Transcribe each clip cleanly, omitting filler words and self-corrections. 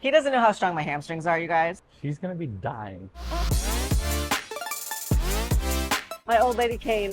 He doesn't know how strong my hamstrings are, you guys. She's gonna be dying. My old lady cane.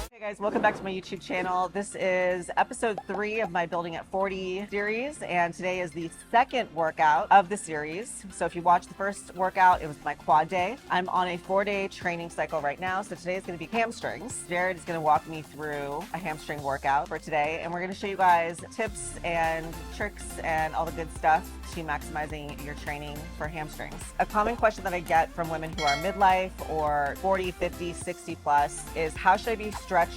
Hey guys, welcome back to my YouTube channel. This is episode 3 of my Building at 40 series, and today is the second workout of the series. So if you watched the first workout, it was my quad day. I'm on a 4-day training cycle right now, so today is going to be hamstrings. Jared is going to walk me through a hamstring workout for today, and we're going to show you guys tips and tricks and all the good stuff to maximizing your training for hamstrings. A common question that I get from women who are midlife or 40, 50, 60 plus is, how should I be stretching?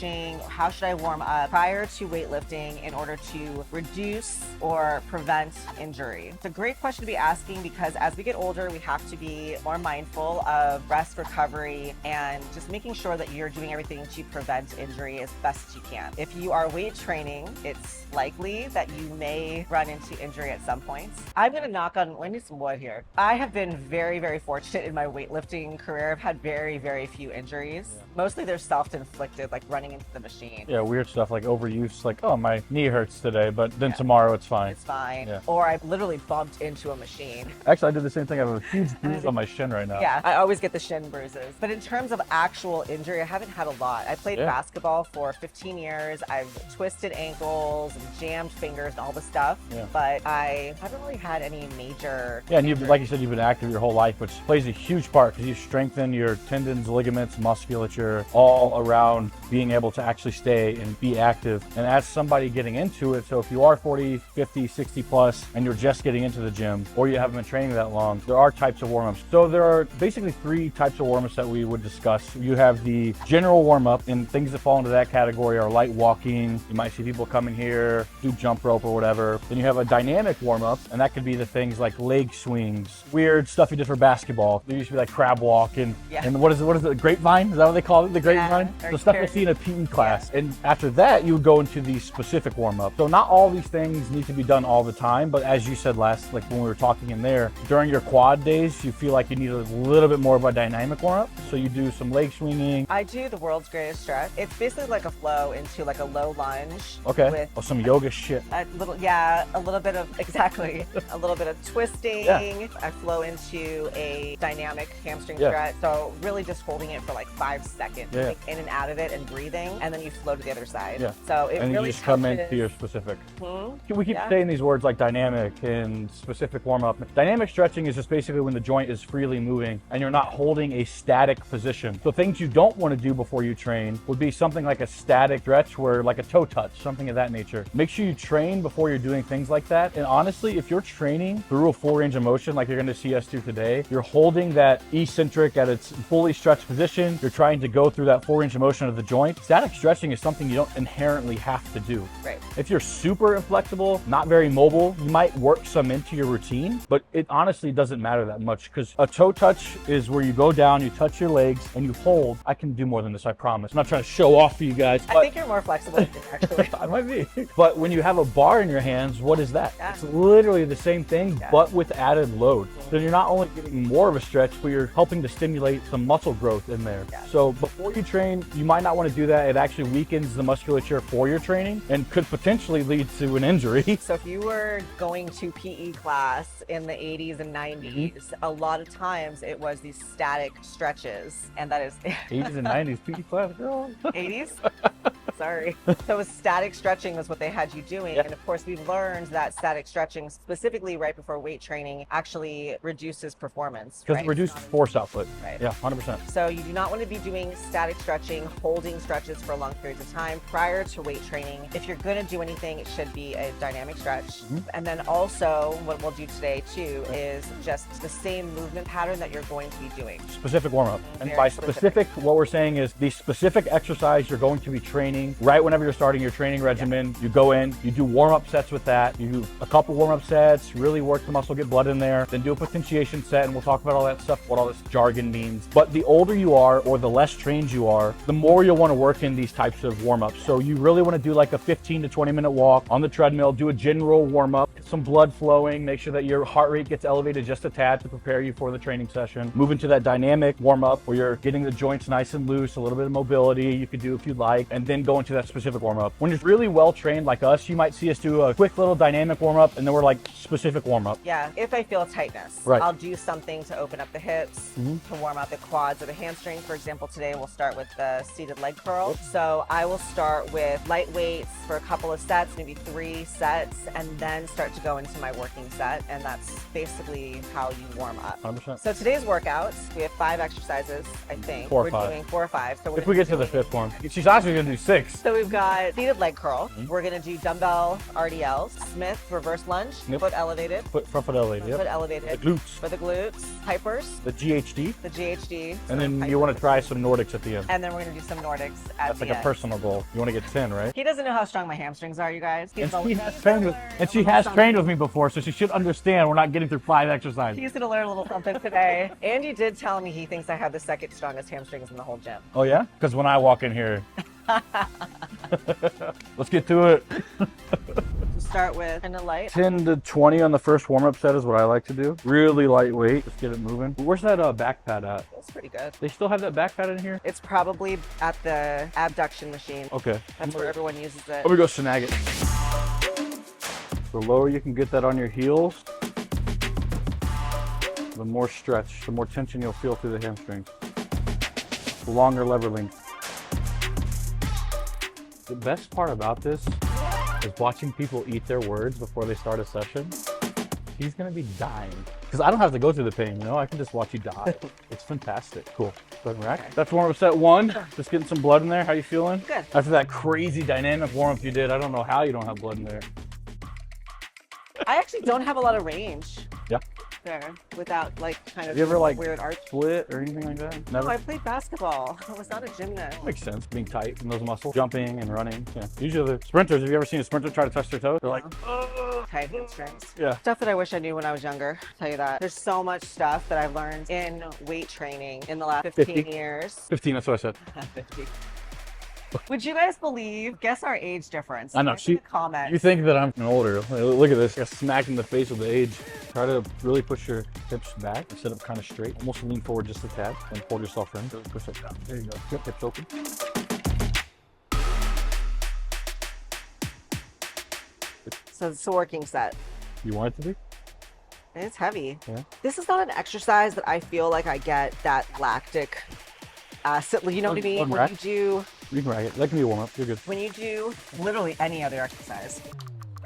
How should I warm up prior to weightlifting in order to reduce or prevent injury? It's a great question to be asking because as we get older, we have to be more mindful of rest, recovery, and just making sure that you're doing everything to prevent injury as best as you can. If you are weight training, it's likely that you may run into injury at some points. I'm gonna knock on, I need some wood here. I have been very, very fortunate in my weightlifting career. I've had very, very few injuries. Yeah. Mostly they're self-inflicted, like running into the machine. Yeah, weird stuff like overuse, like, oh, my knee hurts today, but then tomorrow it's fine. It's fine. Yeah. Or I literally bumped into a machine. Actually, I did the same thing. I have a huge bruise on my shin right now. Yeah, I always get the shin bruises. But in terms of actual injury, I haven't had a lot. I played basketball for 15 years. I've twisted ankles and jammed fingers and all the stuff. Yeah. But I haven't really had any major Yeah, and like you said, you've been active your whole life, which plays a huge part because you strengthen your tendons, ligaments, musculature, all around being able to actually stay and be active. And as somebody getting into it, so if you are 40, 50, 60 plus, and you're just getting into the gym, or you haven't been training that long, there are types of warm-ups. So there are basically 3 types of warm-ups that we would discuss. You have the general warm-up, and things that fall into that category are light walking. You might see people come in here, do jump rope or whatever. Then you have a dynamic warm-up, and that could be the things like leg swings, weird stuff you did for basketball. There used to be like crab walk and what is it, grapevine? Is that what they call it, the grapevine? The stuff you see in a PE class. And after that, you would go into the specific warm-up. So not all these things need to be done all the time, but as you said last, like when we were talking in there, during your quad days, you feel like you need a little bit more of a dynamic warm-up. So you do some leg swinging. I do the world's greatest stretch. It's basically like a flow into like a low lunge. Okay. With some yoga shit. A little bit of, exactly, a little bit of twisting. Yeah. I flow into a dynamic hamstring stretch. So really just holding it for like 5 seconds, like in and out of it and breathing, and then you flow to the other side. Yeah. So it and really you just come into your specific. We keep saying these words like dynamic and specific warm-up. Dynamic stretching is just basically when the joint is freely moving and you're not holding a static position. So things you don't want to do before you train would be something like a static stretch where like a toe touch, something of that nature. Make sure you train before you're doing things like that. And honestly, if you're training through a full range of motion like you're going to see us do today, you're holding that eccentric at its fully stretched position. You're trying to go through that full range of motion of the joint. Static stretching is something you don't inherently have to do. Right. If you're super inflexible, not very mobile, you might work some into your routine, but it honestly doesn't matter that much because a toe touch is where you go down, you touch your legs, and you hold. I can do more than this, I promise. I'm not trying to show off for you guys. I think you're more flexible than me, actually. I might be. But when you have a bar in your hands, what is that? Yeah. It's literally the same thing, but with added load. So you're not only getting more of a stretch, but you're helping to stimulate some muscle growth in there. Yeah. So before you train, you might not want to do that. It actually weakens the musculature for your training and could potentially lead to an injury. So if you were going to PE class in the 80s and 90s, a lot of times it was these static stretches, and that is 80s and 90s PE class, girl. 80s? Sorry. So it was static stretching was what they had you doing. And of course, we've learned that static stretching, specifically right before weight training, actually reduces performance. Because it reduces force output. Right. Yeah, 100%. So you do not want to be doing static stretching, holding stretches for long periods of time prior to weight training. If you're going to do anything, it should be a dynamic stretch. And then also what we'll do today too is just the same movement pattern that you're going to be doing. Specific warm-up. And by specific, what we're saying is the specific exercise you're going to be training right whenever you're starting your training regimen. You go in, you do warm-up sets with that. You do a couple warm-up sets, really work the muscle, get blood in there, then do a potentiation set, and we'll talk about all that stuff, what all this jargon means. But the older you are or the less trained you are, the more you'll want to work in these types of warm-ups. So you really want to do like a 15 to 20 minute walk on the treadmill, do a general warm-up. some blood flowing, make sure that your heart rate gets elevated just a tad to prepare you for the training session. Move into that dynamic warm up where you're getting the joints nice and loose, a little bit of mobility you could do if you'd like, and then go into that specific warm up. When you're really well trained like us, you might see us do a quick little dynamic warm up and then we're like specific warm up. Yeah, if I feel tightness, right, I'll do something to open up the hips, to warm up the quads or the hamstring. For example, today we'll start with the seated leg curl. So I will start with light weights for a couple of sets, maybe 3 sets, and then start to go into my working set. And that's basically how you warm up. 100%. So today's workouts, we have 5 exercises, I think. 4 or we're 5. Doing 4 or 5. So if we get to the 5th one, she's actually gonna do 6. So we've got seated leg curl. We're gonna do dumbbell RDLs, Smith reverse lunge, foot elevated. Front foot elevated. Foot elevated. The glutes. For the glutes, hypers. The GHD. The GHD. And then you want to try some Nordics at the end. And then we're gonna do some Nordics at That's the like end. a personal goal. You want to get 10, right? He doesn't know how strong my hamstrings are, you guys. And she has trained with me before, so she should understand we're not getting through 5 exercises. He's gonna learn a little something today. Andy did tell me he thinks I have the second strongest hamstrings in the whole gym. Oh yeah? Because when I walk in here, let's get to it. Start with kind of light. 10 to 20 on the first warm-up set is what I like to do. Really lightweight. Let's get it moving. Where's that back pad at? That's pretty good. They still have that back pad in here? It's probably at the abduction machine. Okay. That's where everyone uses it. Let me go snag it. The lower you can get that on your heels, the more stretch, the more tension you'll feel through the hamstrings. The longer lever length. The best part about this is watching people eat their words before they start a session. He's gonna be dying. Because I don't have to go through the pain, you know? I can just watch you die. It's fantastic. Cool. Go ahead and rack. That's warm up set 1. Just getting some blood in there. How you feeling? Good. After that crazy dynamic warm up you did, I don't know how you don't have blood in there. I actually don't have a lot of range. Yeah. There, without like kind of Have you ever like weird arch. split or anything like that? Never? No, I played basketball. I was not a gymnast. Makes sense, being tight in those muscles, jumping and running. Yeah. Usually the sprinters, have you ever seen a sprinter try to touch their toes? They're like, oh. Tight hamstrings. Yeah. Stuff that I wish I knew when I was younger. I'll tell you that. There's so much stuff that I've learned in weight training in the last 15 50? years. 15, that's what I said. 50. Would you guys believe? Guess our age difference. I know. Guess in the comments. You think that I'm older. Look at this. I got smacked in the face with the age. Try to really push your hips back and sit up kind of straight. Almost lean forward just a tad and pull yourself in. Really push it down. There you go. Yep, hips open. So it's a working set. You want it to be? It's heavy. Yeah. This is not an exercise that I feel like I get that lactic acid. You know what I mean? When you do, You can rack it. That can be a warm up. You're good. when you do literally any other exercise.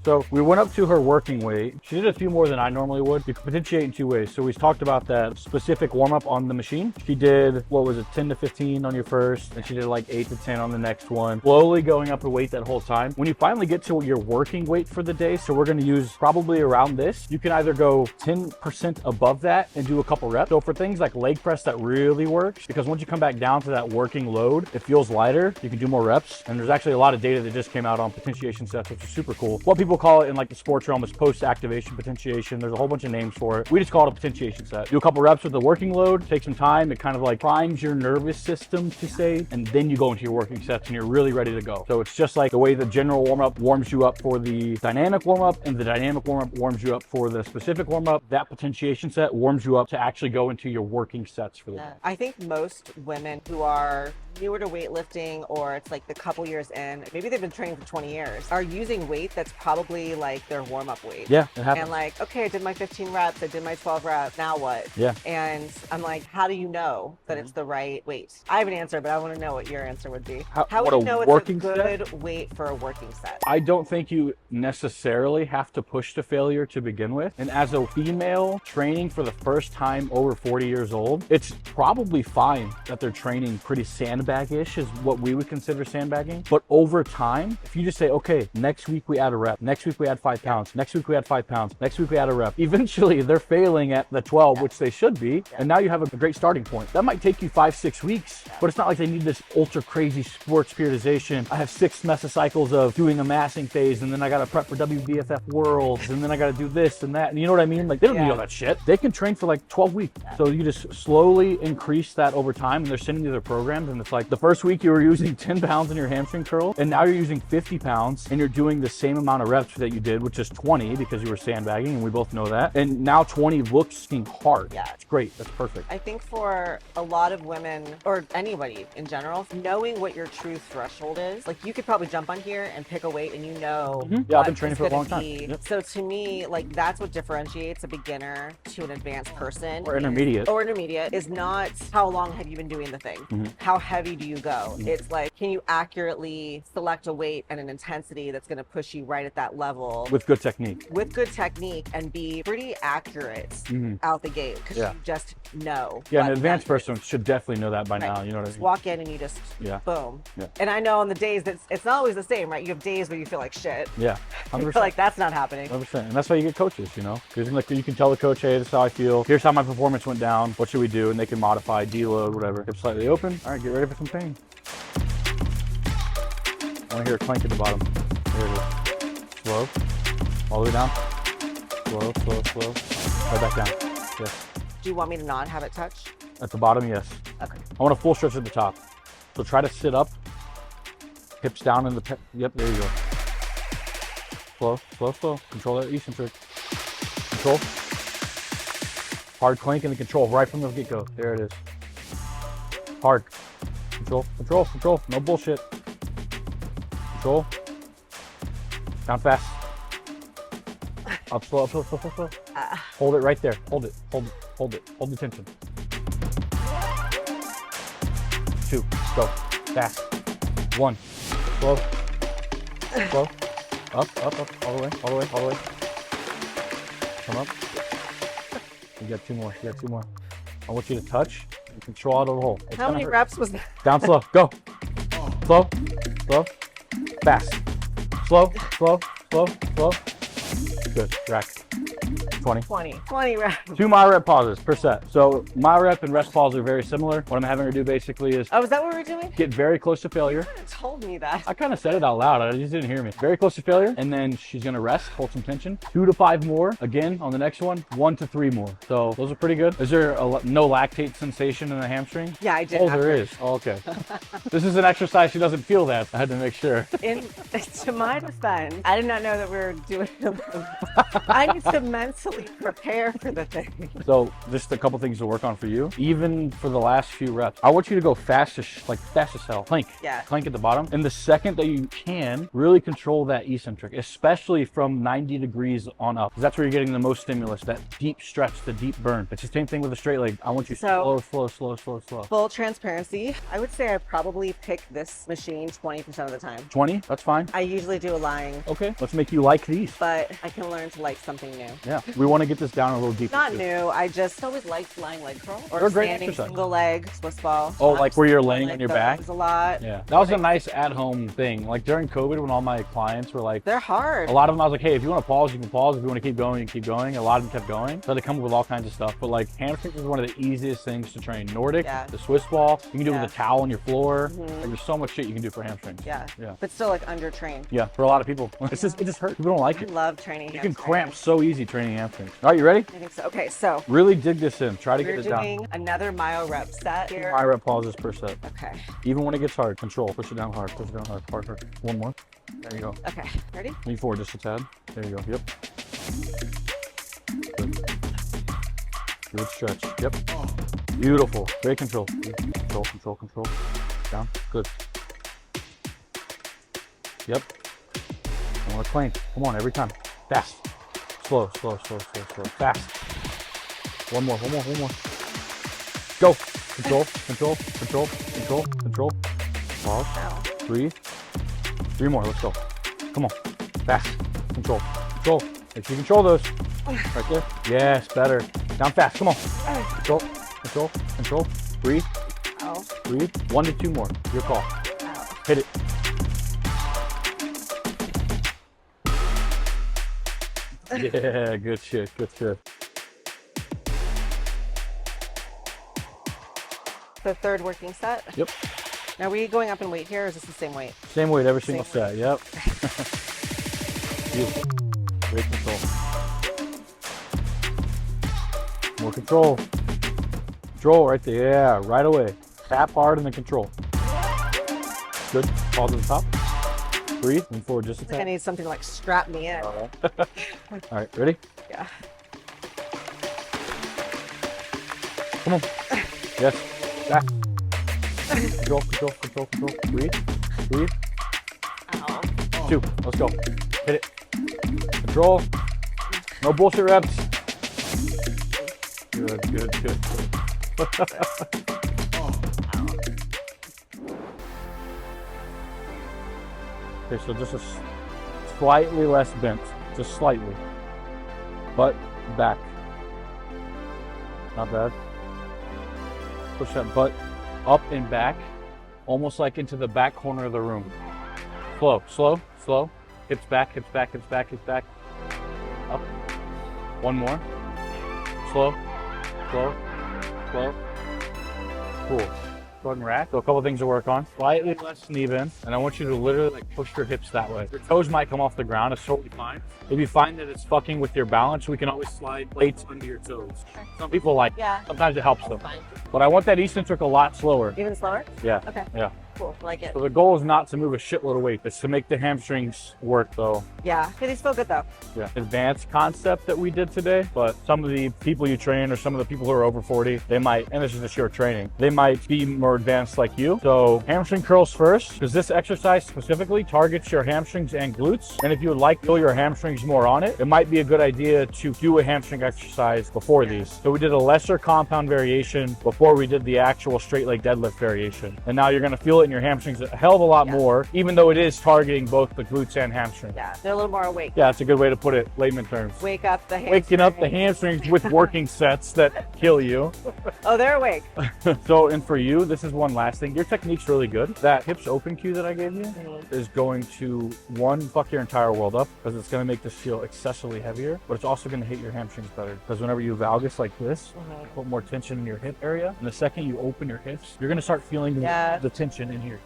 So we went up to her working weight. She did a few more than I normally would. You can potentiate in 2 ways. So we talked about that specific warm up on the machine. She did, what was it, 10 to 15 on your first, and she did like 8 to 10 on the next one. Slowly going up the weight that whole time. When you finally get to your working weight for the day, so we're gonna use probably around this, you can either go 10% above that and do a couple reps. So for things like leg press, that really works, because once you come back down to that working load, it feels lighter. You can do more reps. And there's actually a lot of data that just came out on potentiation sets, which is super cool. What people call it in like the sports realm is post-activation potentiation. There's a whole bunch of names for it. We just call it a potentiation set. Do a couple reps with the working load, take some time. It kind of like primes your nervous system to say, and then you go into your working sets and you're really ready to go. So it's just like the way the general warm-up warms you up for the dynamic warm-up, and the dynamic warm-up warms you up for the specific warm-up. That potentiation set warms you up to actually go into your working sets for the day. I think most women who are newer to weightlifting, or it's like the couple years in, maybe they've been training for 20 years, are using weight that's probably like their warm-up weight. Yeah, it happens. And like, okay, I did my 15 reps, I did my 12 reps, now what? Yeah. And I'm like, how do you know that it's the right weight? I have an answer, but I want to know what your answer would be. How what would a you know it's working a good weight for a working set? I don't think you necessarily have to push to failure to begin with. And as a female training for the first time over 40 years old, it's probably fine that they're training pretty sandbag-ish is what we would consider sandbagging. But over time, if you just say, okay, next week we add a rep, next week we add 5 pounds, next week we add 5 pounds, next week we add a rep, eventually they're failing at the 12, which they should be. And now you have a great starting point. That might take you 5-6 weeks, but it's not like they need this ultra crazy sports periodization. I have 6 mesocycles of doing a massing phase, and then I got to prep for WBFF Worlds, and then I got to do this and that. And you know what I mean? Like, they don't need all that shit. They can train for like 12 weeks. So you just slowly increase that over time, and they're sending you their programs, and it's like the first week you were using 10 pounds in your hamstring curl, and now you're using 50 pounds, and you're doing the same amount of reps. reps that you did, which is 20 because you were sandbagging, and we both know that. And now 20 looks hard. Yeah. It's great. That's perfect. I think for a lot of women, or anybody in general, knowing what your true threshold is, like you could probably jump on here and pick a weight and you know. Yeah, I've been training for a long time. Yep. So to me, like that's what differentiates a beginner to an advanced person. Or intermediate. Or intermediate is not how long have you been doing the thing? How heavy do you go? It's like, can you accurately select a weight and an intensity that's going to push you right at that level? With good technique. With good technique and be pretty accurate out the gate because you just know. Yeah, an advanced person should definitely know that by now. You know what I mean? Walk in and you just boom. Yeah. And I know on the days that it's not always the same, right? You have days where you feel like shit. Yeah, 100%. You feel like that's not happening. 100%. And that's why you get coaches, you know? Because like, you can tell the coach, hey, this is how I feel. Here's how my performance went down. What should we do? And they can modify, deload, whatever. Hip slightly open. All right, get ready for some pain. I want to hear a clank at the bottom. There it is. Slow. All the way down. Slow, slow, slow. Right back down. Yes. Do you want me to not have it touch? At the bottom, yes. Okay. I want a full stretch at the top. So try to sit up. Hips down in the yep, there you go. Slow, slow, slow. Control that eccentric. Control. Hard clank and the control right from the get-go. There it is. Hard. Control, control, control. No bullshit. Control. Down fast. Up slow, up slow, slow, slow, slow. Hold it right there. Hold it, hold it, hold it. Hold the tension. 2, go. Fast. 1. Slow. Slow. Up, up, up. All the way, all the way, all the way. Come up. You got 2 more. You got 2 more. I want you to touch and control out of the hole. How many reps was that? Down slow. Go. Slow. Slow. Fast. Slow. Slow. Slow. Slow. Good. Rack. 20. 20 reps. 2 MyRep pauses per set. So MyRep and rest pause are very similar. What I'm having her do basically is Oh, is that what we're doing? get very close to failure. You could have told me that. I kind of said it out loud. I just didn't hear me. Very close to failure. And then she's going to rest, hold some tension. 2 to 5 more. Again, on the next one, 1 to 3 more. So those are pretty good. Is there no lactate sensation in the hamstring? Yeah, I did. Oh, there is. Oh, okay. This is an exercise she doesn't feel that. I had to make sure. To my defense, I did not know that we were doing I need to mentally prepare for the thing. So just a couple things to work on for you. Even for the last few reps, I want you to go fast as hell. Clank. Yeah. Clank at the bottom. And the second that you can, really control that eccentric, especially from 90 degrees on up. That's where you're getting the most stimulus, that deep stretch, the deep burn. It's the same thing with a straight leg. I want you slow, slow, slow, slow, slow. Full transparency, I would say I probably pick this machine 20% of the time. 20? That's fine. I usually do a lying. Okay, let's make you like these. But I can learn to like something new. Yeah, we want to get this down a little deeper. Not new, I just always liked lying leg curl. Or They're a great standing exercise. single leg, Swiss ball. Oh, like where you're laying on your back? A lot. Yeah, that was a nice at-home thing. Like during COVID when all my clients were like, they're hard. A lot of them I was like, hey, if you want to pause, you can pause. If you want to keep going, you can keep going. A lot of them kept going. So they come up with all kinds of stuff. But like hamstrings is one of the easiest things to train. Nordic, the Swiss ball, you can do it with a towel on your floor. Like, there's so much shit you can do for hamstrings. Yeah. But still like under-trained. Yeah, for a lot of people. It just hurts. People don't like it. I love training hamstrings. You can cramp so easy training hamstrings. All right, you ready? I think so. Okay, so really dig this in. Try to get it down. We're doing another myo rep set here. MyRep pauses per set. Okay. Even when it gets hard, control. Push it down hard. Push it down hard. Hard, hard. 1 more. There you go. Okay. Ready? Lean forward just a tad. There you go. Yep. Good. Good stretch. Yep. Beautiful. Great control. Control, control, control. Down. Good. Yep. I want to clank. Come on, every time. Fast. Slow, slow, slow, slow, slow. Fast. 1 more, 1 more, 1 more. Go. Control, control, control, control, control. Pause. Ow. Breathe. 3 more. Let's go. Come on. Fast. Control. Control. Make sure you control those. Right there. Yes, better. Down fast. Come on. Control. Control. Control. Breathe. Oh. Breathe. 1 to 2 more. Your call. Ow. Hit it. Yeah, good shit. Good shit. The third working set. Yep. Now, are we going up in weight here, or is this the same weight? Same weight every single set. Yep. Beautiful. Great control. More control. Control right there. Yeah, right away. Tap hard and then control. Good. Pause at the top. Breathe. Lean forward just a I think I tad. need something to like strap me in. All right, ready? Yeah. Come on. Yes. Back. Control, control, control, control. Breathe. Breathe. Ow. 2. Let's go. Hit it. Control. No bullshit reps. Good, good, good. Okay, so just a slightly less bent. Just slightly. Butt back. Not bad. Push that butt up and back, almost like into the back corner of the room. Slow, slow, slow. Hips back, hips back, hips back, hips back. Up. One more. Slow, slow, slow. Cool. Go ahead and rack. So a couple things to work on. Slightly less knee bend, and I want you to literally like push your hips that way. Your toes might come off the ground. It's totally fine. If you find that it's fucking with your balance, we can always slide plates under your toes. Some people like it. Yeah. Sometimes it helps them. Fine. But I want that eccentric a lot slower. Even slower? Yeah. Okay. Yeah. Cool. Like it. So the goal is not to move a shitload of weight. It's to make the hamstrings work though. Yeah. Okay, these feel good though. Yeah. Advanced concept that we did today, but some of the people you train or some of the people who are over 40, they might, and this is just your training, they might be more advanced like you. So hamstring curls first, because this exercise specifically targets your hamstrings and glutes. And if you would like to feel your hamstrings more on it, it might be a good idea to do a hamstring exercise before these. So we did a lesser compound variation before we did the actual straight leg deadlift variation. And now you're gonna feel it in your hamstrings a hell of a lot more, even though it is targeting both the glutes and hamstrings. Yeah. They're a little more awake. Yeah, it's a good way to put it, layman terms. Wake up the hamstring. Waking up the hamstrings with working sets that kill you. Oh, they're awake. So, and for you, this is one last thing. Your technique's really good. That hips open cue that I gave you is going to, one, fuck your entire world up, because it's going to make this feel excessively heavier, but it's also going to hit your hamstrings better. Because whenever you valgus like this, put more tension in your hip area. And the second you open your hips, you're going to start feeling the tension in here.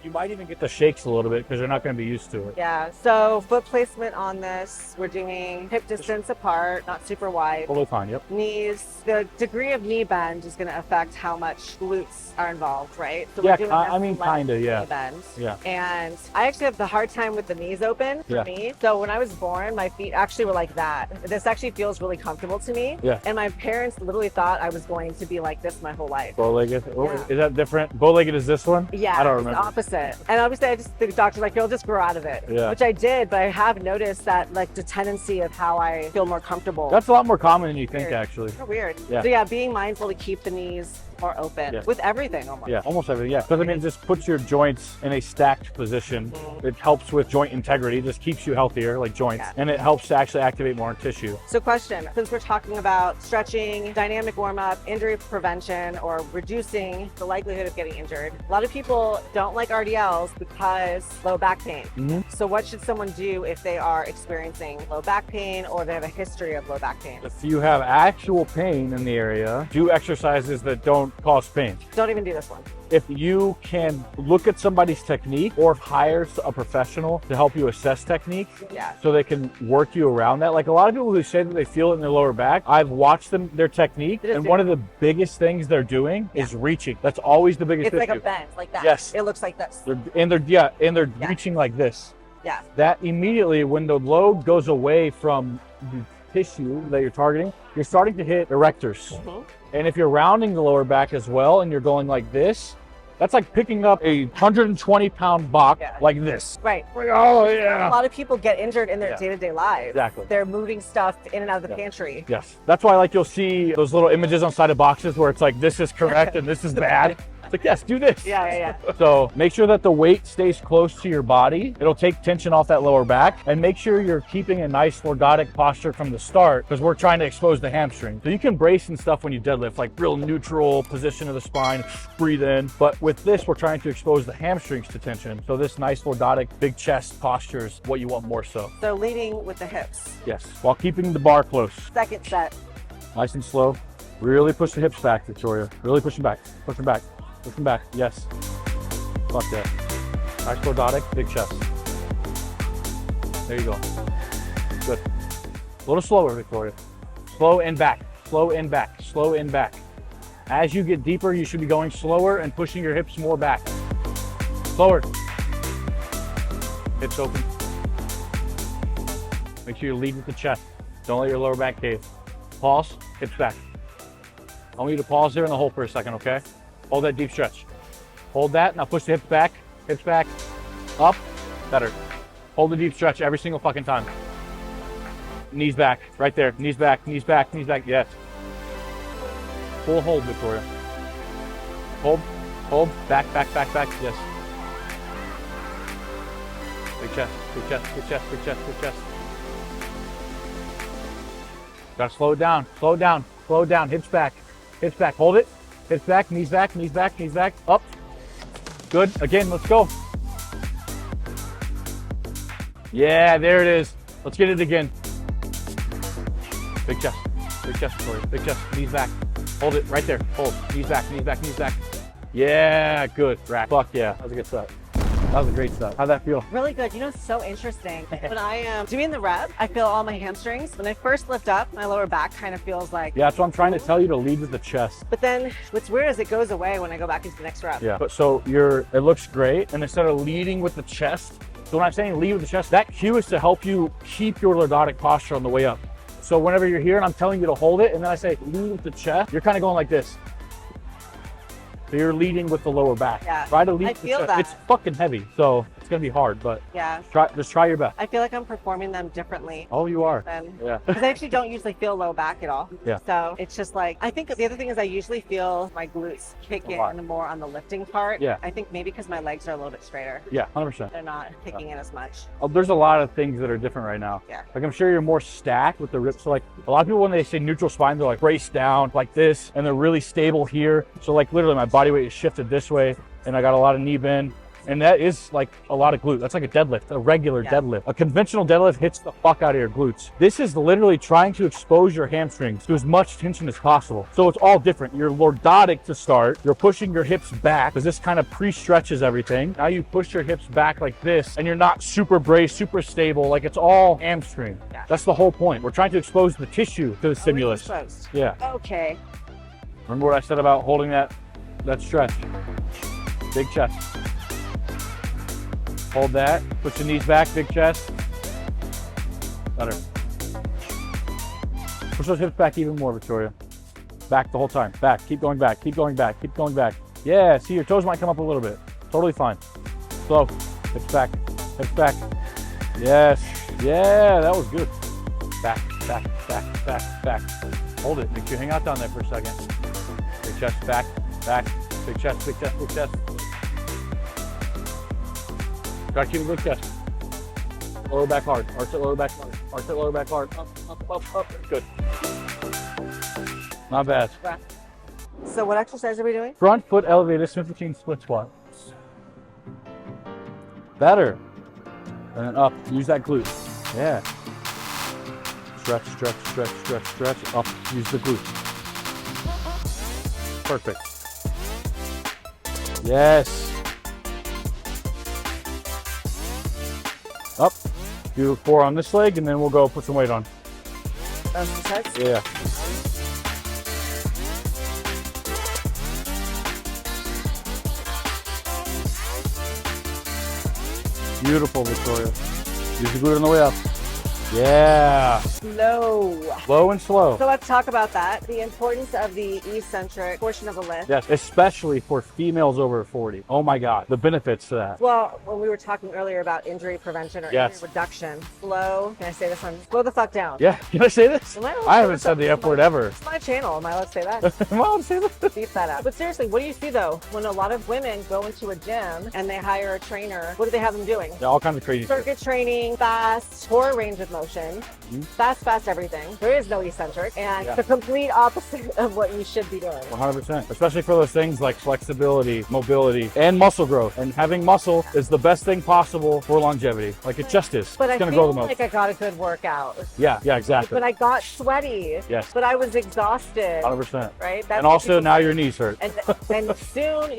You might even get the shakes a little bit because you're not going to be used to it. Yeah. So foot placement on this, we're doing hip distance apart, not super wide. Totally fine, yep. Knees, the degree of knee bend is going to affect how much glutes are involved, right? So Yeah, we're doing I mean, less kinda, yeah. knee bend. Yeah. And I actually have the hard time with the knees open for me. So when I was born, my feet actually were like that. This actually feels really comfortable to me. Yeah. And my parents literally thought I was going to be like this my whole life. Bow-legged. Oh, Yeah. is that different? Bow-legged is this one? Yeah, I don't it's remember. the opposite. And obviously, the doctor's like, you'll just grow out of it. Yeah. Which I did, but I have noticed that like the tendency of how I feel more comfortable. That's a lot more common than you think, Weird. actually. So weird. Yeah. So yeah, being mindful to keep the knees more open with everything almost. Yeah, almost everything. Yeah, because I mean, it just puts your joints in a stacked position. It helps with joint integrity. It just keeps you healthier, like joints, and it helps to actually activate more tissue. So question, since we're talking about stretching, dynamic warm-up, injury prevention, or reducing the likelihood of getting injured, a lot of people don't like RDLs because low back pain. So what should someone do if they are experiencing low back pain or they have a history of low back pain? If you have actual pain in the area, do exercises that don't cause pain. Don't even do this one. If you can look at somebody's technique or hire a professional to help you assess technique so they can work you around that. Like a lot of people who say that they feel it in their lower back, I've watched their technique, and one of the biggest things they're doing is reaching. That's always the biggest issue. It's like a bend, like that. Yes. It looks like this. They're reaching like this. Yeah. That immediately, when the load goes away from the tissue that you're targeting, you're starting to hit erectors. And if you're rounding the lower back as well and you're going like this, that's like picking up a 120-pound box like this. Right. Oh, yeah. A lot of people get injured in their day-to-day lives. Exactly. They're moving stuff in and out of the pantry. Yes. That's why like you'll see those little images on side of boxes where it's like, this is correct and this is bad. It's like, yes, do this. Yeah. So make sure that the weight stays close to your body. It'll take tension off that lower back, and make sure you're keeping a nice lordotic posture from the start, because we're trying to expose the hamstring. So you can brace and stuff when you deadlift, like real neutral position of the spine, breathe in. But with this, we're trying to expose the hamstrings to tension. So this nice lordotic big chest posture is what you want more so. So leading with the hips. Yes, while keeping the bar close. Second set. Nice and slow. Really push the hips back, Victoria. Really push them back. Push them back. Push them back. Yes. Fuck that. Nice lordotic, big chest. There you go. Good. A little slower, Victoria. Slow and back. Slow and back. Slow and back. As you get deeper, you should be going slower and pushing your hips more back. Slower. hips open. Make sure you lead with the chest. Don't let your lower back cave. Pause, hips back. I want you to pause there in the hole for a second, okay? Hold that deep stretch. Hold that, now push the hips back, up, better. Hold the deep stretch every single fucking time. Knees back, right there, knees back, knees back, knees back, yes. Full hold, Victoria. Hold, back, yes. Big chest, big chest, big chest, big chest, big chest. Gotta slow it down, slow it down, hips back, hold it, hips back, knees back, knees back, knees back, up. Good, again, let's go. Yeah, there it is. Let's get it again. Big chest, Victoria, big chest, knees back. Hold it right there, hold, knees back, knees back, knees back. Yeah, good, rack. Fuck yeah, that was a good set. That was a great set. How'd that feel? Really good. You know, it's so interesting. When I am doing the rep, I feel all my hamstrings. When I first lift up, my lower back kind of feels like... Yeah, that's what I'm trying to tell you, to lead with the chest. But then what's weird is it goes away when I go back into the next rep. Yeah, but so it looks great. And instead of leading with the chest, so when I'm saying lead with the chest, that cue is to help you keep your lordotic posture on the way up. So whenever you're here and I'm telling you to hold it, and then I say lead with the chest, you're kind of going like this. So you're leading with the lower back. Yeah. Try to lead I with the feel chest. that. It's fucking heavy, so it's gonna be hard, but yeah, just try your best. I feel like I'm performing them differently. Oh, you are. Yeah. Because I actually don't usually feel low back at all. Yeah. So it's just like, I think the other thing is I usually feel my glutes kick in more on the lifting part. Yeah. I think maybe because my legs are a little bit straighter. Yeah, 100%. They're not kicking in as much. Oh, there's a lot of things that are different right now. Yeah. Like I'm sure you're more stacked with the rips. So like a lot of people, when they say neutral spine, they're like braced down like this, and they're really stable here. So like literally my body weight is shifted this way, and I got a lot of knee bend. And that is like a lot of glute. That's like a deadlift, a regular deadlift. A conventional deadlift hits the fuck out of your glutes. This is literally trying to expose your hamstrings to as much tension as possible. So it's all different. You're lordotic to start. You're pushing your hips back because this kind of pre-stretches everything. Now you push your hips back like this, and you're not super braced, super stable. Like it's all hamstring. Yeah. That's the whole point. We're trying to expose the tissue to the stimulus. Yeah. Okay. Remember what I said about holding that stretch? Big chest. Hold that, put your knees back, big chest. Better. Push those hips back even more, Victoria. Back the whole time, back, keep going back, keep going back, keep going back. Yeah, see your toes might come up a little bit. Totally fine. Slow, hips back, hips back. Yes, yeah, that was good. Back, back, back, back, back. Hold it, make sure you hang out down there for a second. Big chest, back, back, big chest, big chest, big chest. Try to keep a good chest. Lower back hard. Arch it lower back hard. Arch it lower back hard. Up, up, up, up. Good. Not bad. So what exercise are we doing? Front foot elevated Smith machine split squat. Better. And then up. Use that glute. Yeah. Stretch, stretch, stretch, stretch, stretch. Up. Use the glute. Perfect. Yes. Up, do 4 on this leg, and then we'll go put some weight on. Yeah. Beautiful, Victoria. Use the glute on the way up. Yeah. Low and slow. So let's talk about that. The importance of the eccentric portion of the lift. Yes, especially for females over 40. Oh my God, the benefits to that. Well, when we were talking earlier about injury prevention or injury reduction, slow, can I say this one? Slow the fuck down. Yeah, can I say this? I haven't said the F word ever. It's my channel. Am I allowed to say that? Am I allowed to say that? Beep that out. But seriously, what do you see though? When a lot of women go into a gym and they hire a trainer, what do they have them doing? Yeah, all kinds of crazy circuit training, fast, poor range of motion. Fast everything. There is no eccentric, and the complete opposite of what you should be doing. 100%, especially for those things like flexibility, mobility, and muscle growth. And having muscle is the best thing possible for longevity. Like it just is. But it's I gonna grow the feel most. like I got a good workout. Yeah, exactly. But I got sweaty. Yes. But I was exhausted. 100%. Right? And also now your knees hurt. And soon,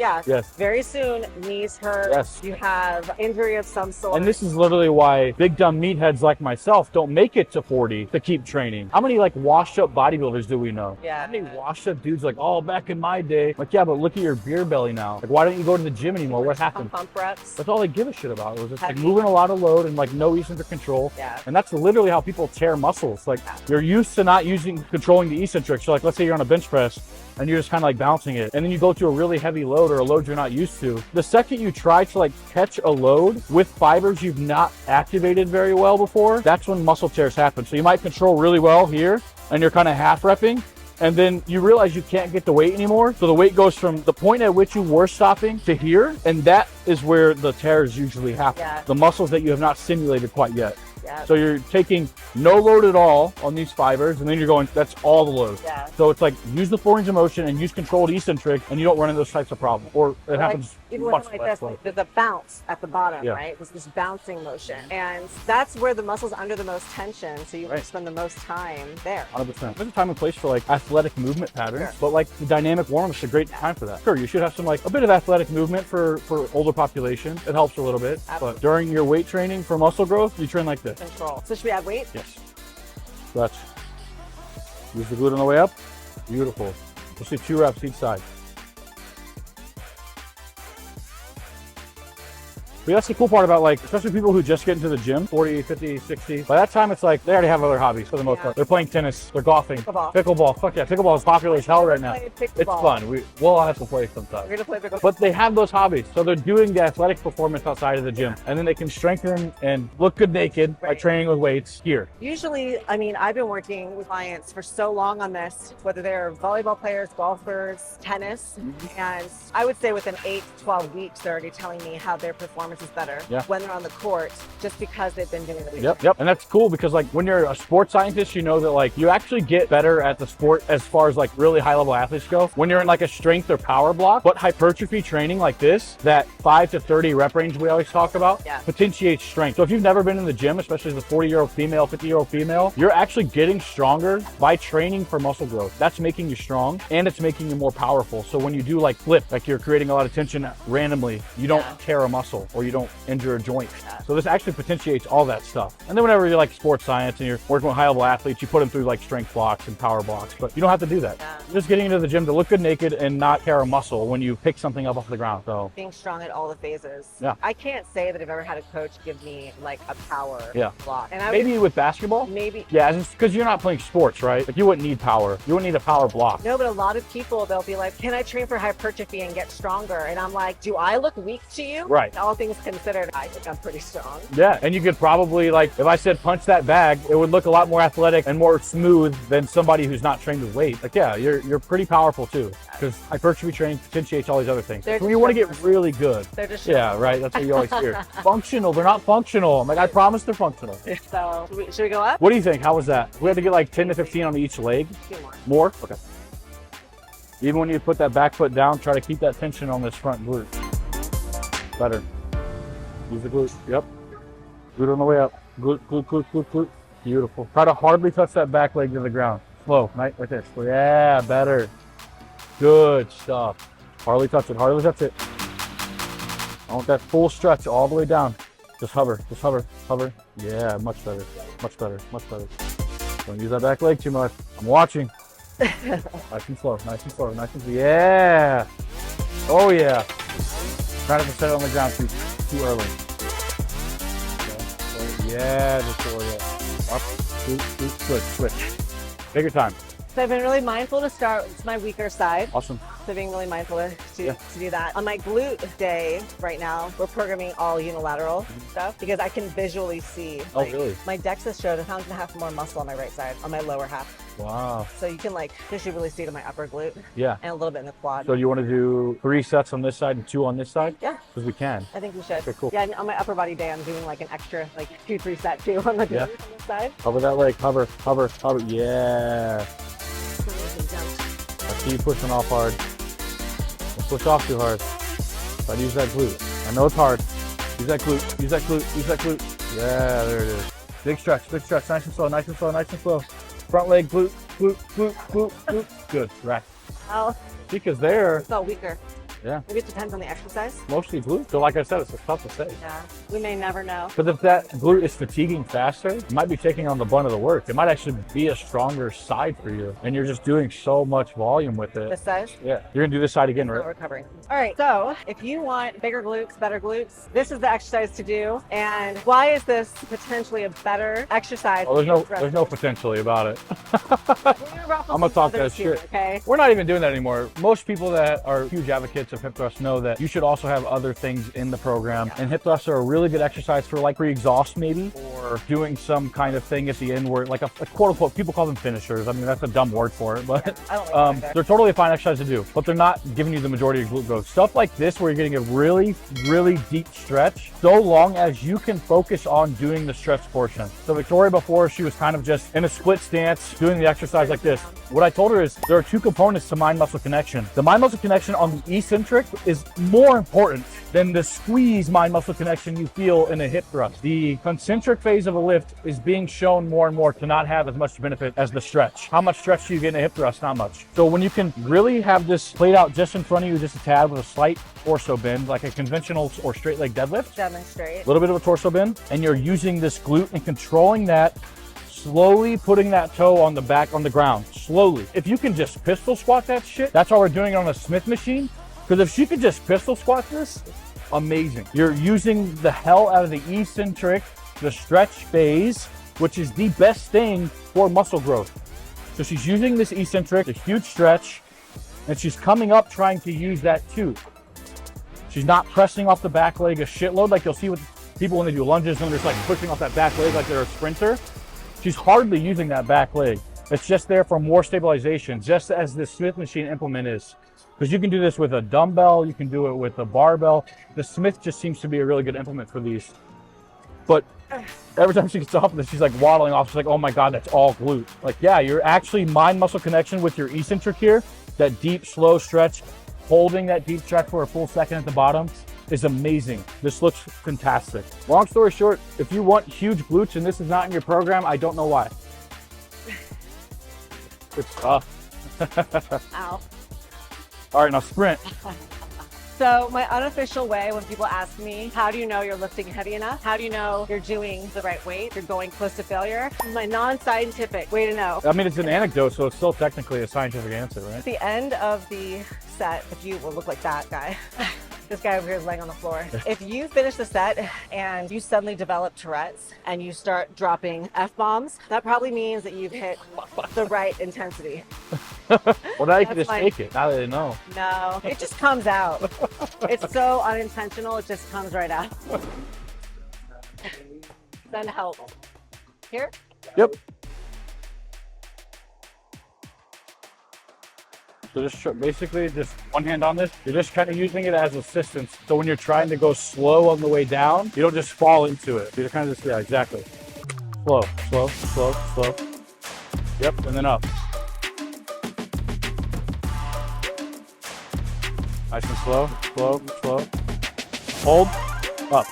very soon, knees hurt. Yes. You have injury of some sort. And this is literally why big dumb meatheads like myself yourself don't make it to 40 to keep training. How many like washed up bodybuilders do we know? Yeah. How many washed up dudes like, oh, back in my day? Like, yeah, but look at your beer belly now. Like, why don't you go to the gym anymore? What happened? Pump reps. That's all they give a shit about. It was just like moving a lot of load and like no eccentric control. Yeah. And that's literally how people tear muscles. Like you're used to not controlling the eccentric. So like, let's say you're on a bench press and you're just kind of like bouncing it. And then you go to a really heavy load or a load you're not used to. The second you try to like catch a load with fibers you've not activated very well before, that's when muscle tears happen. So you might control really well here and you're kind of half repping. And then you realize you can't get the weight anymore. So the weight goes from the point at which you were stopping to here. And that is where the tears usually happen. Yeah. The muscles that you have not stimulated quite yet. Yeah. So you're taking no load at all on these fibers, and then you're going, that's all the load. Yeah. So it's like, use the 4 range of motion and use controlled eccentric, and you don't run into those types of problems. Or it happens even much with less. like there's a bounce at the bottom, Yeah. right? There's this bouncing motion. And that's where the muscle's under the most tension. So you Right. spend the most time there. 100%. There's a time and place for like athletic movement patterns, Sure. but like the dynamic warm-up is a great time for that. Sure, you should have some like a bit of athletic movement for older population. It helps a little bit. Absolutely. But during your weight training for muscle growth, you train like this. Control. So should we add weight? Yes. Stretch. Use the glute on the way up. Beautiful. We'll see 2 reps each side. But that's the cool part about like, especially people who just get into the gym, 40, 50, 60. By that time, it's like, they already have other hobbies for the most part. They're playing tennis, they're golfing, pickleball. Fuck yeah, pickleball is popular as hell right now. It's fun. We'll have to play sometime. We're gonna play pickleball. But they have those hobbies. So they're doing the athletic performance outside of the gym. And then they can strengthen and look good naked by training with weights here. Usually, I mean, I've been working with clients for so long on this, whether they're volleyball players, golfers, tennis, and I would say within 8 to 12 weeks, they're already telling me how their performance is better when they're on the court, just because they've been doing the weight. Yep. And that's cool because like when you're a sports scientist, you know that like you actually get better at the sport as far as like really high level athletes go when you're in like a strength or power block. But hypertrophy training like this, that 5 to 30 rep range we always talk about, potentiates strength. So if you've never been in the gym, especially as a 40-year-old female, 50-year-old female, you're actually getting stronger by training for muscle growth. That's making you strong and it's making you more powerful. So when you do like flip, like you're creating a lot of tension randomly, you don't tear a muscle or you don't injure a joint. So this actually potentiates all that stuff. And then whenever you're like sports science and you're working with high level athletes, you put them through like strength blocks and power blocks, but you don't have to do that. You're just getting into the gym to look good naked and not tear a muscle when you pick something up off the ground. So being strong at all the phases. Yeah. I can't say that I've ever had a coach give me like a power block. And maybe with basketball? Maybe. Yeah, because you're not playing sports, right? Like you wouldn't need power. You wouldn't need a power block. No, but a lot of people, they'll be like, can I train for hypertrophy and get stronger? And I'm like, do I look weak to you? Right. All things considered, I think I'm pretty strong. Yeah, and you could probably like, if I said punch that bag, it would look a lot more athletic and more smooth than somebody who's not trained with weight. Like, yeah, you're pretty powerful too, because hypertrophy training potentiates all these other things. When you want to get really good. They're just right. That's what you always hear. Functional. They're not functional. I'm like, I promise they're functional. So should we go up? What do you think? How was that? We had to get like 10 to 15 on each leg. 2 more. More? Okay. Even when you put that back foot down, try to keep that tension on this front glute. Better. Use the glute. Yep. Glute on the way up. Glute, glute, glute, glute, glute. Beautiful. Try to hardly touch that back leg to the ground. Slow. Right there. Yeah, better. Good stuff. Hardly touch it. Hardly touch it. I want that full stretch all the way down. Just hover. Just hover. Hover. Yeah, much better. Much better. Much better. Don't use that back leg too much. I'm watching. Nice and slow. Nice and slow. Nice and slow. Yeah. Oh, yeah. Try not to set it on the ground too early. Yeah, just up, good, switch. Take your time. So I've been really mindful to start, it's my weaker side. Awesome. So being really mindful to do that. On my glute day right now, we're programming all unilateral stuff because I can visually see. Oh, really? My DEXA showed 1.5 pounds more muscle on my right side, on my lower half. Wow. So you can like visually see it in my upper glute. Yeah. And a little bit in the quad. So you want to do 3 sets on this side and 2 on this side? Yeah. Because we can. I think we should. Okay, cool. Yeah, and on my upper body day, I'm doing like an extra, like 2-3 set too on the glute on this side. Hover that leg, hover, hover, hover. Yeah. I see you pushing off hard. Don't push off too hard. Try to use that glute. I know it's hard. Use that glute, use that glute, use that glute. Yeah, there it is. Big stretch, nice and slow, nice and slow, nice and slow. Front leg, glute, glute, glute, glute, glute. Good, right. Oh. Because there, it felt weaker. Yeah. Maybe it depends on the exercise. Mostly glute. So like I said, it's tough to say. Yeah, we may never know. But if that glute is fatiguing faster, it might be taking on the brunt of the work. It might actually be a stronger side for you. And you're just doing so much volume with it. This size? Yeah. You're gonna do this side again, Still right? recovering. All right, so if you want bigger glutes, better glutes, this is the exercise to do. And why is this potentially a better exercise? Oh, there's no potentially about it. I'm gonna talk that shit. Okay. We're not even doing that anymore. Most people that are huge advocates of hip thrusts know that you should also have other things in the program. And hip thrusts are a really good exercise for like pre-exhaust maybe, or doing some kind of thing at the end where like a quote unquote, people call them finishers. I mean, that's a dumb word for it, but I don't like that. they're totally a fine exercise to do, but they're not giving you the majority of glute growth. Stuff like this where you're getting a really, really deep stretch, so long as you can focus on doing the stretch portion. So Victoria before, she was kind of just in a split stance doing the exercise like this. What I told her is there are two components to mind-muscle connection. The mind-muscle connection on the eccentric is more important than the squeeze mind-muscle connection you feel in a hip thrust. The concentric phase of a lift is being shown more and more to not have as much benefit as the stretch. How much stretch do you get in a hip thrust? Not much. So when you can really have this played out just in front of you, just a tad with a slight torso bend, like a conventional or straight leg deadlift, Demonstrate. a little bit of a torso bend, and you're using this glute and controlling that, slowly putting that toe on the back on the ground, slowly. If you can just pistol squat that shit, that's why we're doing it on a Smith machine. Because if she could just pistol squat this, amazing. You're using the hell out of the eccentric, the stretch phase, which is the best thing for muscle growth. So she's using this eccentric, a huge stretch, and she's coming up trying to use that too. She's not pressing off the back leg a shitload like you'll see with people when they do lunges, when they're just like pushing off that back leg like they're a sprinter. She's hardly using that back leg. It's just there for more stabilization, just as the Smith machine implement is. Because you can do this with a dumbbell, you can do it with a barbell. The Smith just seems to be a really good implement for these. But every time she gets off of this, she's like waddling off. She's like, oh my God, that's all glute. Like, yeah, you're actually mind-muscle connection with your eccentric here. That deep, slow stretch, holding that deep stretch for a full second at the bottom is amazing. This looks fantastic. Long story short, if you want huge glutes and this is not in your program, I don't know why. It's tough. Ow. All right, now sprint. So my unofficial way when people ask me, how do you know you're lifting heavy enough? How do you know you're doing the right weight? You're going close to failure? My non-scientific way to know. I mean, it's an anecdote, so it's still technically a scientific answer, right? At the end of the set, if you will look like that guy, this guy over here is laying on the floor. If you finish the set and you suddenly develop Tourette's and you start dropping F-bombs, that probably means that you've hit the right intensity. Well, now you can That's just take it. Now that they know. No, it just comes out. It's so unintentional, it just comes right out. Then help. Here? Yep. So just basically just one hand on this. You're just kind of using it as assistance. So when you're trying to go slow on the way down, you don't just fall into it. You're kind of just, yeah, exactly. Slow, slow, slow, slow. Yep, and then up. Nice and slow, slow, slow. Hold, up.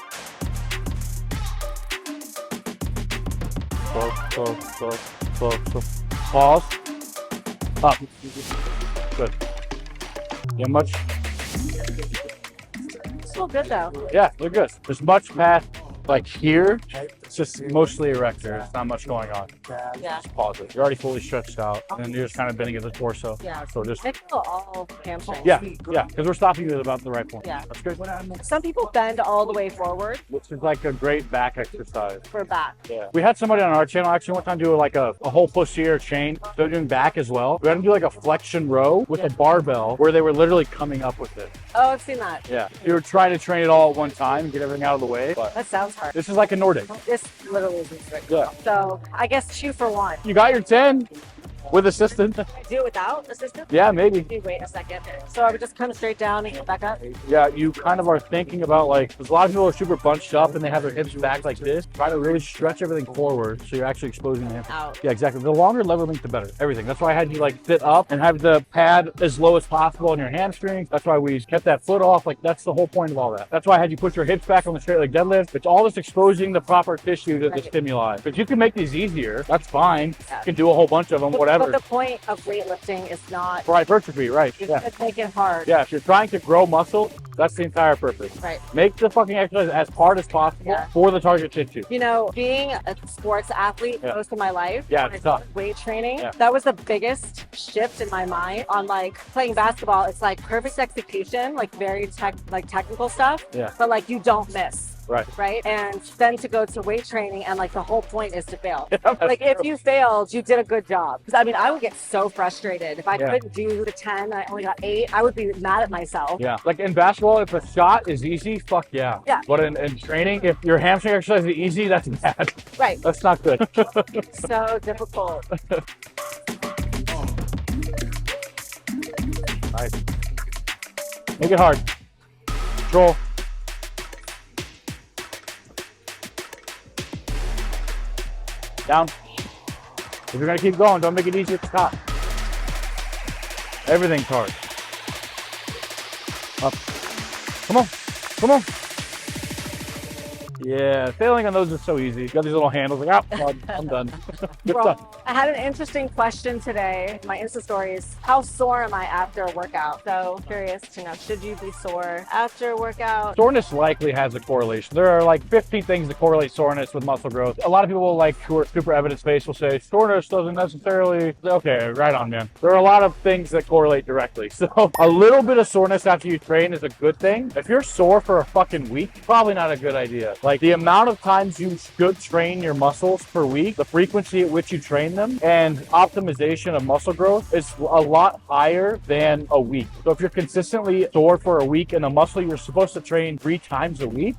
Slow, slow, slow, slow, slow. Pause, up. Good. Yeah, much. Still good though. Yeah, they're good. There's much past like here. It's just mostly erector. There's not much going on. Yeah. Just pause it. You're already fully stretched out, and then you're just kind of bending at the torso. Yeah. So just. I feel all hamstrings. Yeah, because we're stopping you at about the right point. Yeah. That's good. Some people bend all the way forward Which is like a great back exercise. for back. Yeah. We had somebody on our channel actually one time do like a whole posterior chain. So they're doing back as well. We had them do like a flexion row with a barbell where they were literally coming up with it. Oh, I've seen that. Yeah. You were trying to train it all at one time and get everything out of the way. But That sounds hard. this is like a Nordic. This literally isn't strict. Yeah. So I guess 2 for 1. You got your 10 with assistant. Do it without assistance? Yeah, maybe. Wait a second. So I would just come straight down and get back up? Yeah, you kind of are thinking about like, there's a lot of people are super bunched up and they have their hips back like this. Try to really stretch everything forward so you're actually exposing the hamstring. Out. Yeah, exactly. The longer lever length, the better. Everything. That's why I had you like sit up and have the pad as low as possible on your hamstrings. That's why we kept that foot off. Like that's the whole point of all that. That's why I had you put your hips back on the straight leg deadlift. It's all just exposing the proper tissue to the stimuli. But you can make these easier. That's fine. You can do a whole bunch of them, whatever. forever. But the point of weightlifting is not For hypertrophy, right? you Yeah. should make it hard. Yeah, if you're trying to grow muscle, that's the entire purpose. Right. Make the fucking exercise as hard as possible for the target tissue. You know, being a sports athlete most of my life, it's tough. Weight training, that was the biggest shift in my mind on like playing basketball. It's like perfect execution, like very technical stuff, but like you don't miss. Right. And then to go to weight training and like the whole point is to fail. Like if you failed, you did a good job. Because I mean, I would get so frustrated if I couldn't do the 10, I only got 8. I would be mad at myself. Yeah. Like in basketball, if a shot is easy, fuck yeah. Yeah. But in training, if your hamstring exercise is easy, that's bad. Right. That's not good. So difficult. Nice. Make it hard. Control. Down. If you're gonna keep going, don't make it easy at the top. Everything's hard. Up. Come on. Come on. Yeah, failing on those is so easy. You got these little handles, like, oh, I'm done. Good stuff. I had an interesting question today. My Insta stories. How sore am I after a workout? So curious to know, should you be sore after a workout? Soreness likely has a correlation. There are like 15 things that correlate soreness with muscle growth. A lot of people like who are super evidence-based will say soreness doesn't necessarily, okay, right on, man. There are a lot of things that correlate directly. So a little bit of soreness after you train is a good thing. If you're sore for a fucking week, probably not a good idea. Like the amount of times you should train your muscles per week, the frequency at which you train them, and optimization of muscle growth is a lot higher than a week. So if you're consistently sore for a week and a muscle you're supposed to train 3 times a week,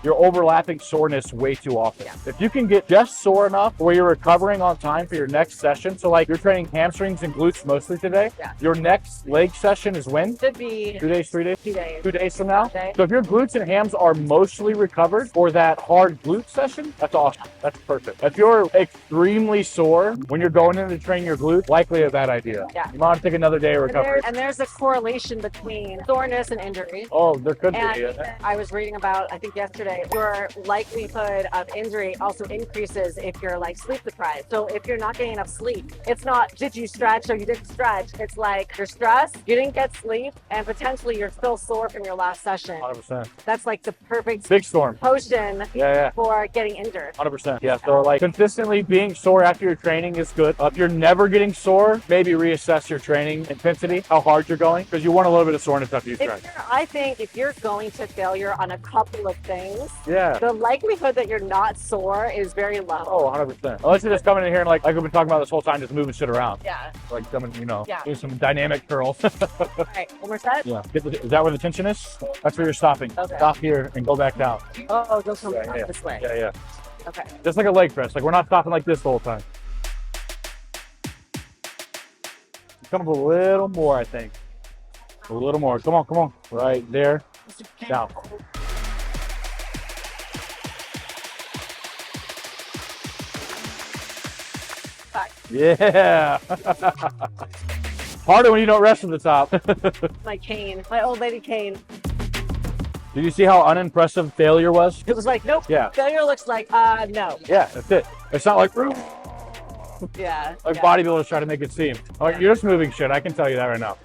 you're overlapping soreness way too often. If you can get just sore enough where you're recovering on time for your next session, so like you're training hamstrings and glutes mostly today, your next leg session is when? Should be 2 days, 3 days? 2 days. 2 days from now? So if your glutes and hams are mostly recovered for that hard glute session, that's awesome. That's perfect. If you're extremely sore when you're going in to train your glutes, likely a bad idea. You might want to take another day of recovery. And there's a correlation between soreness and injury. Oh, there could be. I was reading about, I think yesterday, your likelihood of injury also increases if you're like sleep deprived. So if you're not getting enough sleep, it's not did you stretch or you didn't stretch. It's like you're stressed, you didn't get sleep, and potentially you're still sore from your last session. 100%. That's like the perfect big storm potion for getting injured. 100%. Yeah, so like consistently being sore after your training is good. If you're never getting sore, maybe reassess your training intensity, how hard you're going, because you want a little bit of soreness after you stretch. I think if you're going to failure on a couple of things, yeah, the likelihood that you're not sore is very low. Oh, 100%. Unless you're just coming in here and like we've been talking about this whole time, just moving shit around. Yeah. Like coming, you know, doing some dynamic curls. All right, one more set. Yeah. Is that where the tension is? That's where you're stopping. Okay. Stop here and go back down. Oh, go from this way. Yeah, yeah. Okay. Just like a leg press. Like we're not stopping like this the whole time. Come up a little more, I think. A little more. Come on, come on. Right there. Down. Yeah. Harder when you don't rest at the top. My cane, my old lady cane. Did you see how unimpressive failure was? It was like, nope. Yeah. Failure looks like, no. Yeah, that's it. It's not like, yeah. Like bodybuilders try to make it seem. Like, you're just moving shit. I can tell you that right now.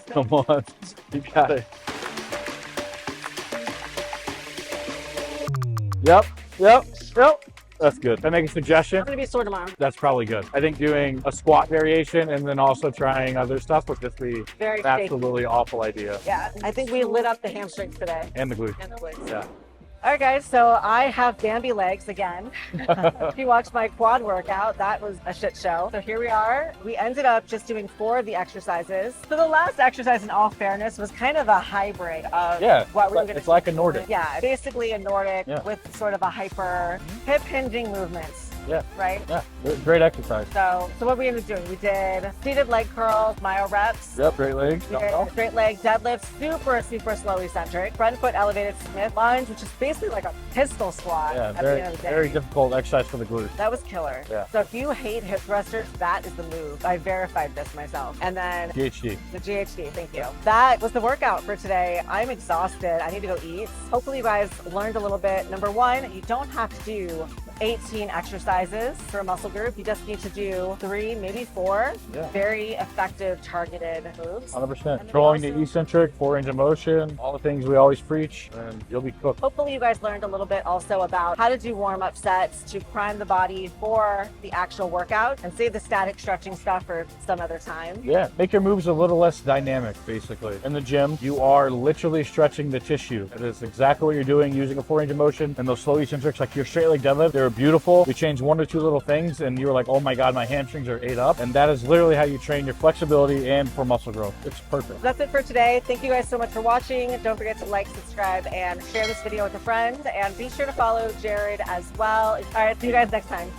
Come on. You got it. Yep. Yep. Yep. That's good. Can I make a suggestion? I'm gonna be sore tomorrow. That's probably good. I think doing a squat variation and then also trying other stuff would just be Very an absolutely awful idea. Yeah, I think we lit up the hamstrings today. And the glutes. And the glutes. Yeah. All right, guys, so I have Bambi legs again. If you watched my quad workout, that was a shit show. So here we are. We ended up just doing 4 of the exercises. So the last exercise, in all fairness, was kind of a hybrid of what we were going to do. It's like a Nordic. Yeah, basically a Nordic with sort of a hyper hip hinging movements. Yeah. right? Yeah, great exercise. So what we ended up doing, we did seated leg curls, myo reps. Yep, great legs. We did straight leg deadlifts, super slow eccentric, front foot elevated Smith lunge, which is basically like a pistol squat Yeah, at the end of the day. very difficult exercise for the glutes. That was killer. Yeah. So if you hate hip thrusters, that is the move. I verified this myself. And then GHD. the GHD, thank you. That was the workout for today. I'm exhausted. I need to go eat. Hopefully you guys learned a little bit. Number one, you don't have to do 18 exercises for a muscle group. You just need to do 3, maybe 4 very effective targeted moves. 100%. Controlling the eccentric, 4-range of motion, all the things we always preach, and you'll be cooked. Hopefully you guys learned a little bit also about how to do warm-up sets to prime the body for the actual workout and save the static stretching stuff for some other time. Yeah, make your moves a little less dynamic, basically. In the gym, you are literally stretching the tissue. That is exactly what you're doing, using a 4-range of motion and those slow eccentrics, like your straight leg deadlift. They're beautiful. We changed 1 or 2 little things and you were like, oh my God, my hamstrings are ate up. And that is literally how you train your flexibility and for muscle growth. It's perfect. That's it for today. Thank you guys so much for watching. Don't forget to like, subscribe, and share this video with a friend. And be sure to follow Jared as well. All right, see you guys next time.